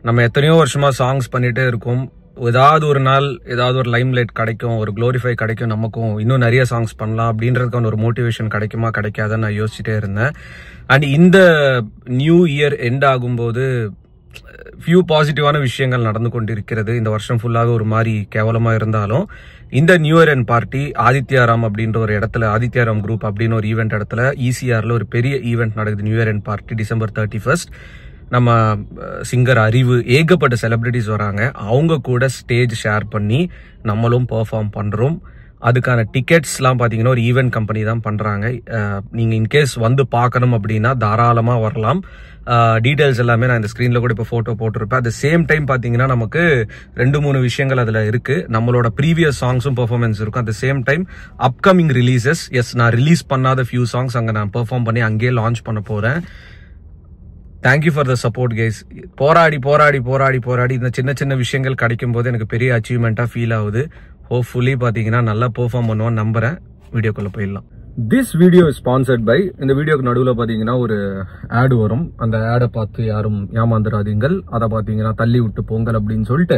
நம்ம எத்தனையோ வருஷமா சாங்ஸ் பண்ணிட்டே இருக்கோம். ஏதாவது ஒரு நாள் ஏதாவது ஒரு லைம் லைட் கிடைக்கும், ஒரு க்ளோரிஃபை கிடைக்கும், நமக்கும் இன்னும் நிறைய சாங்ஸ் பண்ணலாம் அப்படின்றதுக்கான ஒரு மோட்டிவேஷன் கிடைக்குமா கிடைக்காதுன்னு நான் யோசிச்சுட்டே இருந்தேன். அண்ட் இந்த நியூ இயர் எண்ட் ஆகும்போது ஃபியூ பாசிட்டிவான விஷயங்கள் நடந்து கொண்டிருக்கிறது. இந்த வருஷம் ஃபுல்லாக ஒரு மாதிரி கேவலமா இருந்தாலும் இந்த new year and party Adityaram அப்படின்ற ஒரு இடத்துல, ஆதித்யாராம் குரூப் அப்படின்னு ஒரு ஈவெண்ட் இடத்துல ECRல ஒரு பெரிய ஈவெண்ட் நடக்குது. New year and party December 31. நம்ம சிங்கர் அறிவு, ஏகப்பட்ட செலிபிரிட்டிஸ் வராங்க. அவங்க கூட ஸ்டேஜ் ஷேர் பண்ணி நம்மளும் பெர்ஃபார்ம் பண்றோம். அதுக்கான டிக்கெட்ஸ்லாம் பார்த்தீங்கன்னா ஒரு ஈவெண்ட் கம்பெனி தான் பண்றாங்க. நீங்க இன்கேஸ் வந்து பார்க்கணும் அப்படின்னா தாராளமா வரலாம். டீடைல்ஸ் எல்லாமே நான் இந்த ஸ்கிரீன்ல கூட இப்போ போட்டோ போட்டிருப்பேன். அட் சேம் டைம் பார்த்தீங்கன்னா நமக்கு 2-3 விஷயங்கள் அதுல இருக்கு. நம்மளோட ப்ரீவியஸ் சாங்ஸும் பெர்ஃபார்மன்ஸ் இருக்கும். At same time upcoming releases, நான் ரிலீஸ் பண்ணாத ஃபியூ சாங்ஸ் அங்கே நான் பெர்ஃபார்ம் பண்ணி அங்கேயே லான்ச் பண்ண போறேன். Thank you for the support guys. போராடி போராடி போராடி போராடி இந்த சின்ன சின்ன விஷயங்கள் கிடைக்கும் போது எனக்கு பெரிய அச்சீவ்மெண்ட்டாக ஃபீல் ஆகுது. ஹோப்ஃபுல்லி பார்த்தீங்கன்னா நல்லா பெர்ஃபார்ம் பண்ணுவோன்னு நம்புறேன். வீடியோக்குள்ள போயிடலாம். This video is sponsored by, இந்த வீடியோக்கு நடுவில் பார்த்தீங்கன்னா ஒரு ஆடு வரும். அந்த ஆடை பார்த்து யாரும் ஏமாந்துடாதீங்கள். அதை பார்த்தீங்கன்னா தள்ளி விட்டு போங்கள் அப்படின்னு சொல்லிட்டு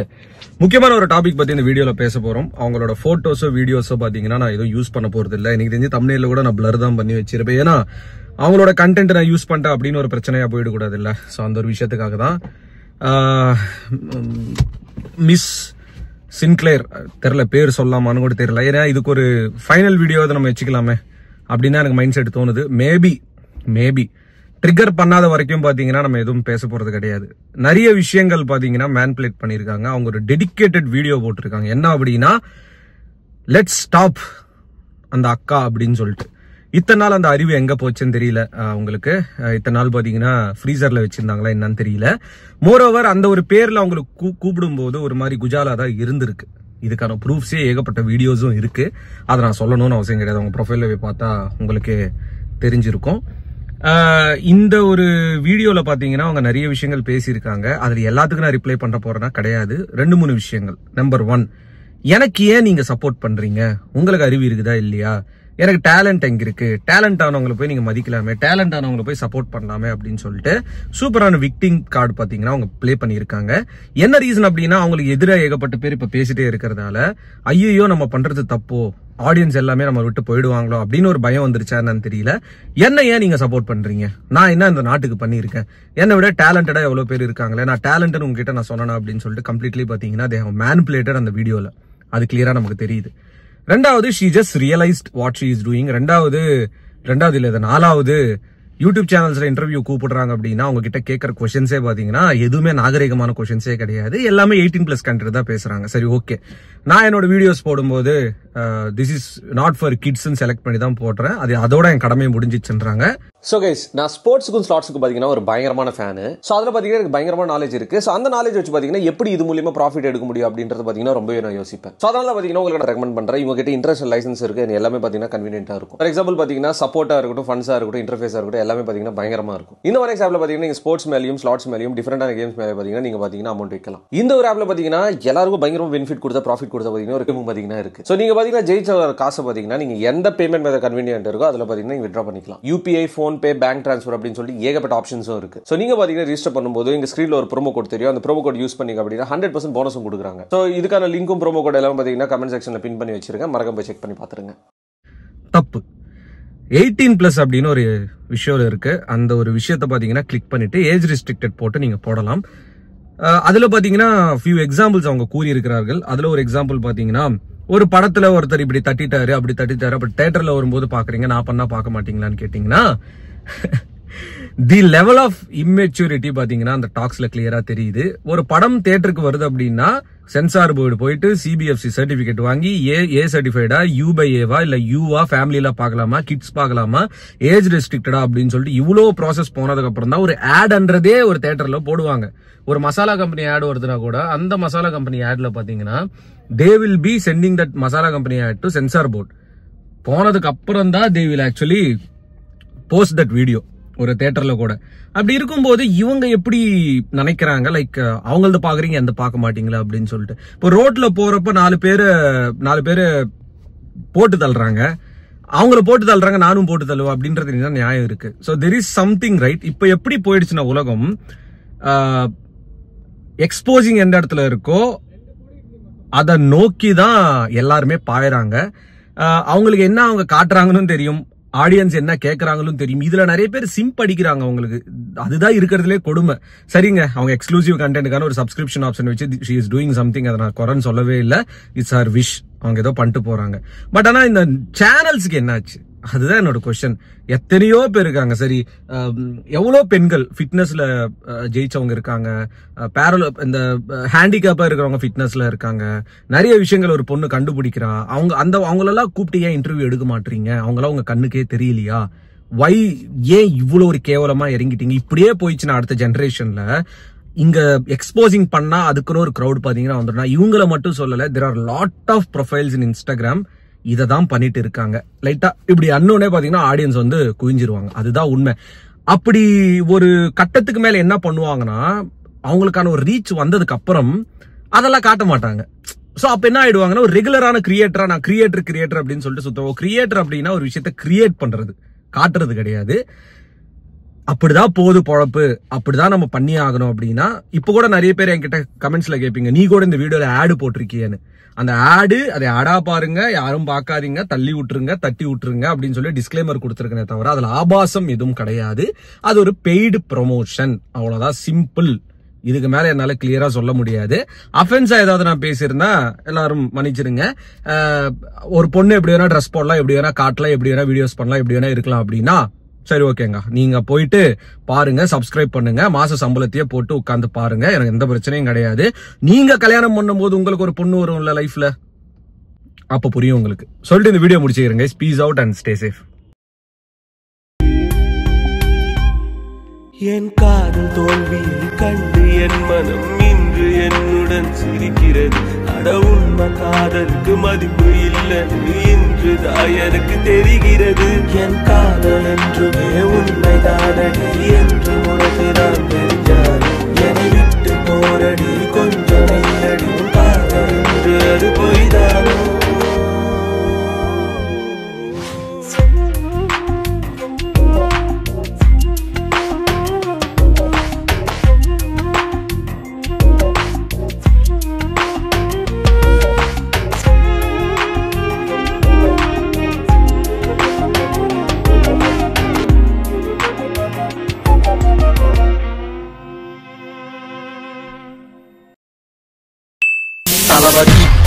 முக்கியமான ஒரு டாபிக் பற்றி இந்த வீடியோவில் பேச போகிறோம். அவங்களோட ஃபோட்டோஸோ வீடியோஸோ பார்த்தீங்கன்னா நான் எதுவும் யூஸ் பண்ண போகிறது இல்லை. எனக்கு தெரிஞ்சு தமிழில் கூட நான் பிளர் தான் பண்ணி வச்சிருப்பேன். ஏன்னா அவங்களோட கண்டென்ட் நான் யூஸ் பண்ணிட்டேன் அப்படின்னு ஒரு பிரச்சனையா போயிடக்கூடாது இல்லை. ஸோ அந்த ஒரு விஷயத்துக்காக தான். மிஸ் சின்க்ளேர், தெரியல பேர் சொல்லாமான்னு கூட தெரியல. ஏன்னா இதுக்கு ஒரு ஃபைனல் வீடியோ நம்ம வச்சுக்கலாமே அப்படின்னு எனக்கு மைண்ட் செட் தோணுது. மேபி ட்ரிகர் பண்ணாத வரைக்கும் பாத்தீங்கன்னா நம்ம எதுவும் பேச போறது கிடையாது. நிறைய விஷயங்கள் பாத்தீங்கன்னா மேனிபுலேட் பண்ணிருக்காங்க. அவங்க ஒரு டெடிகேட்டட் வீடியோ போட்டிருக்காங்க. என்ன அப்படின்னா, லெட்ஸ் ஸ்டாப் அந்த அக்கா அப்படின்னு சொல்லிட்டு. இத்தனை நாள் அந்த அறிவு எங்க போச்சுன்னு தெரியல உங்களுக்கு. இத்தனை நாள் பாத்தீங்கன்னா ஃப்ரீசர்ல வச்சிருந்தாங்களா என்னன்னு தெரியல. மோரோவர் அந்த ஒரு பேர்ல அவங்களுக்கு கூப்பிடும் போது ஒரு மாதிரி குஜாலா தான் இருந்திருக்கு. இதுக்கான ப்ரூஃப்ஸே ஏகப்பட்ட வீடியோஸும் இருக்கு. அதை நான் சொல்லணும்னு அவசியம் கிடையாது. அவங்க ப்ரொஃபைல்ல போய் பார்த்தா உங்களுக்கு தெரிஞ்சிருக்கும். இந்த ஒரு வீடியோல பாத்தீங்கன்னா அவங்க நிறைய விஷயங்கள் பேசியிருக்காங்க. அதுல எல்லாத்துக்கும் நான் ரிப்ளை பண்ண போறேன்னா கிடையாது. 2-3 விஷயங்கள். நம்பர் 1, எனக்கு ஏன் நீங்க சப்போர்ட் பண்றீங்க? உங்களுக்கு அறிவு இருக்குதா இல்லையா? எனக்கு டேலண்ட் எங்க இருக்கு? டேலண்ட் ஆனவங்களை போய் நீங்க மதிக்கலாமே, டேலண்ட் ஆனவங்களை போய் சப்போர்ட் பண்ணலாமே அப்படின்னு சொல்லிட்டு சூப்பரான விக்டிங் கார்டு பாத்தீங்கன்னா அவங்க பிளே பண்ணியிருக்காங்க. என்ன ரீசன் அப்படின்னா, அவங்களுக்கு எதிராக ஏகப்பட்ட பேர் இப்ப பேசிட்டே இருக்கிறதால ஐயோ நம்ம பண்றது தப்போ, ஆடியன்ஸ் எல்லாமே நம்ம விட்டு போயிடுவாங்களோ அப்படின்னு ஒரு பயம் வந்துருச்சா என்னன்னு தெரியல. என்ன ஏன் நீங்க சப்போர்ட் பண்றீங்க? நான் என்ன இந்த நாட்டுக்கு பண்ணியிருக்கேன்? என்னை விட டேலண்டடா எவ்வளவு பேர் இருக்காங்களே, நான் டேலண்ட்னு உங்ககிட்ட நான் சொன்னேன் அப்படின்னு சொல்லிட்டு கம்ப்ளீட்லி பாத்தீங்கன்னா they have manipulated அந்த வீடியோல. அது கிளியரா நமக்கு தெரியுது. ரெண்டாவது, she just realized what she is doing. ரெண்டாவது இல்ல, இது 4வது, யூடியூப் சேனல்ஸ்ல இன்டர்வியூ கூப்பிடுறாங்க அப்படின்னா அவங்க கிட்ட கேட்கற கொஸ்டின்ஸே பாத்தீங்கன்னா எதுவுமே நாகரிகமான கொஸ்டின்ஸே கிடையாது. எல்லாமே 18+ கண்டென்ட் தான் பேசுறாங்க. சரி, ஓகே. நான் என்னோட வீடியோஸ் போடும்போது this is not for kids select பண்ணி தான் போடுறேன். அது அதோட என் கடமையை முடிஞ்சிச்சுன்றாங்க. ஸோ கைஸ், நான் ஸ்போர்ட்ஸுக்கும் ஸ்லாட்ஸுக்கும் பார்த்தீங்கன்னா ஒரு பயங்கரமான ஃபேனு. ஸோ அதில் பார்த்தீங்கன்னா எனக்கு பயங்கரமான நாலேஜ் இருக்குது. ஸோ அந்த நாலேஜ் வச்சு பார்த்தீங்கன்னா எப்படி இது மூலியமாக ப்ராஃபிட் எடுக்க முடியும் அப்படின்றது பார்த்தீங்கன்னா ரொம்பவே நான் யோசிப்பேன். ஸோ அதனால பார்த்தீங்கன்னா உங்களுக்கு நான் ரெக்கமெண்ட் பண்ணுறேன். இவங்க கிட்ட இன்டர்நேஷனல் லைசன்ஸ் இருக்குது. எல்லாமே பார்த்தீங்கன்னா கன்வீனியன்ட்டாக இருக்கும். ஃபார் எக்ஸாம்பிள் பார்த்தீங்கன்னா சப்போர்ட்டாக இருக்கட்டும், ஃபண்ட்ஸாக இருக்கட்டும், இன்டர்ஃபேஸாக இருக்கட்டும், எல்லாமே பார்த்தீங்கன்னா பயங்கரமாக இருக்கும். இந்த ஒரு ஆப்பில் பார்த்தீங்கன்னா நீங்கள் ஸ்போர்ட்ஸ் மேலேயும் ஸ்லாட்ஸ் மேலேயும் டிஃபரெண்டான கேம்ஸ் மேலே பார்த்தீங்கன்னா அமௌண்ட் வைக்கலாம். இந்த ஒரு ஆப்பில் பார்த்தீங்கன்னா எல்லாருக்கும் பயங்கரமாக பெனிஃபிட் கொடுத்தா, ப்ராஃபிட் கொடுத்தா பார்த்தீங்கன்னா ஒரு கேமும் பார்த்தீங்கன்னா இருக்குது. ஸோ நீங்கள் பார்த்தீங்கன்னா ஜெயிச்ச காசை பார்த்தீங்கன்னா நீங்கள் எந்த பேமெண்ட் மெத்தட் கன்வீனியன்ட் இருக்கோ அதில் பார்த்தீங்கன்னா நீங்கள் வித்ட்ரா பண்ணிக்கலாம். UPI, ஃபோன்பே, பேங்க் ட்ரான்ஸ்ஃபர் அப்படின்னு சொல்லி ஏகப்பட்ட ஆப்ஷன்ஸும் இருக்கு. சோ நீங்க பாத்தீங்கன்னா ரெஜிஸ்டர் பண்ணும்போது இங்க ஸ்கிரீன்ல ஒரு ப்ரோமோ கோட் தெரியும். அந்த ப்ரோமோ கோட் யூஸ் பண்ணீங்க அப்படின்னா 100% போனஸும் கொடுக்குறாங்க. சோ இதுக்கான லிங்க்கும் ப்ரோமோ கோட் எல்லாம் பாத்தீங்கன்னா கமெண்ட் செக்ஷன்ல பின் பண்ணி வச்சிருக்கேன். மறக்காம போய் செக் பண்ணி பாத்துருங்க. தப்பு 18+ அப்படின்னு ஒரு விஷயம் இருக்கு. அந்த ஒரு விஷயத்தை பாத்தீங்கன்னா கிளிக் பண்ணிட்டு ஏஜ் ரெஸ்ட்ரிக்டட் போட்டு நீங்க போடலாம். அதுல பாத்தீங்கன்னா ஃபியூ எக்ஸாம்பிள்ஸ் அவங்க கூறி இருக்கிறார்கள். அதுல ஒரு எக்ஸாம்பிள் பாத்தீங்கன்னா, ஒரு படத்துல ஒருத்தர் இப்படி தட்டிட்டாரு, அப்படி தட்டிட்டாரு, அப்படி தியேட்டர்ல வரும்போது பாக்குறீங்க, நான் பண்ணா பார்க்க மாட்டீங்களான்னு கேட்டீங்கன்னா தி லெவல் ஆஃப் இம்மெச்சூரிட்டி பாத்தீங்கன்னா அந்த டாக்ஸ்ல கிளியரா தெரியுது. ஒரு படம் தியேட்டருக்கு வருது அப்படின்னா சென்சார் போர்டு போயிட்டு CBFC சர்டிபிகேட் வாங்கி ஏ சர்டிஃபைடா, U/A இல்ல யூவா, ஃபேமிலியில பாக்கலாமா, கிட்ஸ் பாக்கலாமா, ஏஜ் ரெஸ்ட்ரிக்டடா அப்படின்னு சொல்லிட்டு இவ்வளவு ப்ராசஸ் போனதுக்கு அப்புறம் தான் ஒரு ஆட்ன்றதே ஒரு தியேட்டர்ல போடுவாங்க. ஒரு மசாலா கம்பெனி ஆட் வருதுன்னா கூட அந்த மசாலா கம்பெனி ஆட்ல பாத்தீங்கன்னா they will be sending that masala company ad to censor board. போனதுக்கு அப்புறம் தான் they will actually post that video ஒரு தியேட்டர்ல கூட. அப்படி இருக்கும்போது இவங்க எப்படி நினைக்கிறாங்க, லைக் அவங்களது பாக்குறீங்க, எந்த பார்க்க மாட்டீங்களா அப்படின்னு சொல்லிட்டு. இப்போ ரோட்ல போறப்ப 4 பேரு போட்டு தள்ளுறாங்க, அவங்கள போட்டு தள்ளுறாங்க, நானும் போட்டு தள்ளுவோம் அப்படின்றது நியாயம் இருக்கு. So there is something right. இப்போ எப்படி போயிடுச்சுன்னா உலகம், எக்ஸ்போசிங் எந்த இடத்துல இருக்கோ அதை நோக்கி தான் எல்லாருமே பாயறாங்க. அவங்களுக்கு என்ன அவங்க காட்டுறாங்கன்னு தெரியும், ஆடியன்ஸ் என்ன கேட்கறாங்களும் தெரியும். இதுல நிறைய பேர் சிம்ப் அடிக்கிறாங்க அவங்களுக்கு. அதுதான் இருக்கிறதுலே கொடுமை. சரிங்க, அவங்க எக்ஸ்க்ளூசிவ் கண்டென்ட்டுக்கான ஒரு சப்ஸ்கிரிப்ஷன் ஆப்ஷன் வச்சு ஷி இஸ் டூயிங் சம்திங், அதை நான் குறைன்னு சொல்லவே இல்லை. இட்ஸ் ஹர் விஷ், அவங்க ஏதோ பண்ணிட்டு போறாங்க. பட் ஆனா இந்த சேனல்ஸ்க்கு என்னாச்சு, அதுதான் என்னோட கொஸ்டின். எத்தனையோ பேர் இருக்காங்க. சரி, எவ்வளோ பெண்கள் ஃபிட்னஸ்ல ஜெயிச்சவங்க இருக்காங்க, பேரல இந்த ஹேண்டிகேப்பா இருக்கிறவங்க ஃபிட்னஸ்ல இருக்காங்க. நிறைய விஷயங்கள் ஒரு பொண்ணு கண்டுபிடிக்கிறா. அவங்களெல்லாம் கூப்பிட்டு ஏன் இன்டர்வியூ எடுக்க மாட்டீங்க? அவங்களாம் உங்க கண்ணுக்கே தெரியலையா? ஏன் இவ்வளவு ஒரு கேவலமா இறங்கிட்டீங்க? இப்படியே போயிடுச்சுன்னா அடுத்த ஜெனரேஷன்ல இங்க எக்ஸ்போசிங் பண்ணா அதுக்குன்னு ஒரு கிரௌட் பாத்தீங்கன்னா வந்துடும். இவங்கள மட்டும் சொல்லல, there are lot of profiles in Instagram இதை தான் பண்ணிட்டு இருக்காங்க. லைட்டா இப்படி அன்னோனே பாத்தீங்கன்னா ஆடியன்ஸ் வந்து குவிஞ்சிருவாங்க. அதுதான் உண்மை. அப்படி ஒரு கட்டத்துக்கு மேல என்ன பண்ணுவாங்கன்னா, அவங்களுக்கான ஒரு ரீச் வந்ததுக்கு அப்புறம் அதெல்லாம் காட்ட மாட்டாங்க. சோ அப்ப என்ன ஆயிடுவாங்கன்னா, ஒரு ரெகுலரான கிரியேட்டரா, நான் கிரியேட்டர் அப்படின்னு சொல்லிட்டு சுத்துவோம். கிரியேட்டர் அப்படின்னா ஒரு விஷயத்த கிரியேட் பண்றது, காட்டுறது கிடையாது. அப்படிதான் போகுது பொழப்பு, அப்படிதான் நம்ம பண்ணி ஆகணும் அப்படின்னா. இப்ப கூட நிறைய பேர் என்கிட்ட கமெண்ட்ஸ்ல கேட்பீங்க, நீ கூட இந்த வீடியோல ஆடு போட்டிருக்கியன்னு. அந்த ஆடு, அதை ஆடா பாருங்க, யாரும் பார்க்காதீங்க, தள்ளி விட்டுருங்க, தட்டி விட்டுருங்க அப்படின்னு சொல்லி டிஸ்க்ளைமர் கொடுத்துருக்கனே தவிர அதுல ஆபாசம் எதுவும் கிடையாது. அது ஒரு பெய்டு ப்ரொமோஷன், அவ்வளவுதான், சிம்பிள். இதுக்கு மேல என்னால கிளியரா சொல்ல முடியாது. அஃபென்ஸா ஏதாவது நான் பேசியிருந்தா எல்லாரும் மன்னிச்சிருங்க. ஒரு பொண்ணு எப்படி வேணா ட்ரெஸ் போடலாம், எப்படி வேணா காட்டலாம், எப்படி வேணா வீடியோஸ் பண்ணலாம், எப்படி வேணா இருக்கலாம் அப்படின்னா சரி, ஓகேங்க, நீங்க போயிட்டு பாருங்க, சப்ஸ்கிரைப் பண்ணுங்க, மாச சம்பளத்தையே போட்டு உட்கார்ந்து பாருங்க, எனக்கு எந்த பிரச்சனையும் கிடையாது. நீங்க கல்யாணம் பண்ணும்போது உங்களுக்கு ஒரு பொண்ணு வரும்ல லைஃப்ல, அப்ப புரியும் உங்களுக்கு. சொல்லிட்டு இந்த வீடியோ முடிச்சுக்கிறேங்க. Peace out and stay safe. என் காதல் தோல்வியை கண்டு என் மனம் இன்று என்னுடன் சிரிக்கிறது. அட உண்மை காதலுக்கு மதிப்பு இல்லை இன்றுதான் எனக்கு தெரிகிறது. என் காதல் என்றுமே உண்மைதானடி என்று உனக்குதான் தெரிஞ்சாரு. என்னை விட்டு போரடி கொஞ்சம் இல்லடி, காதல் என்று அது போய்தானோ.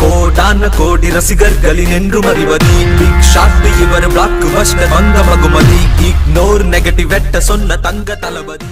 கோடான கோடி ரசிகர்களின் என்றும் அறிவது பிக் ஷாட் இவர் பிளாக் பஸ்டர் வந்த மகுமதி. இக்னோர் நெகட்டிவ் வெட்ட சொன்ன தங்க தளபதி.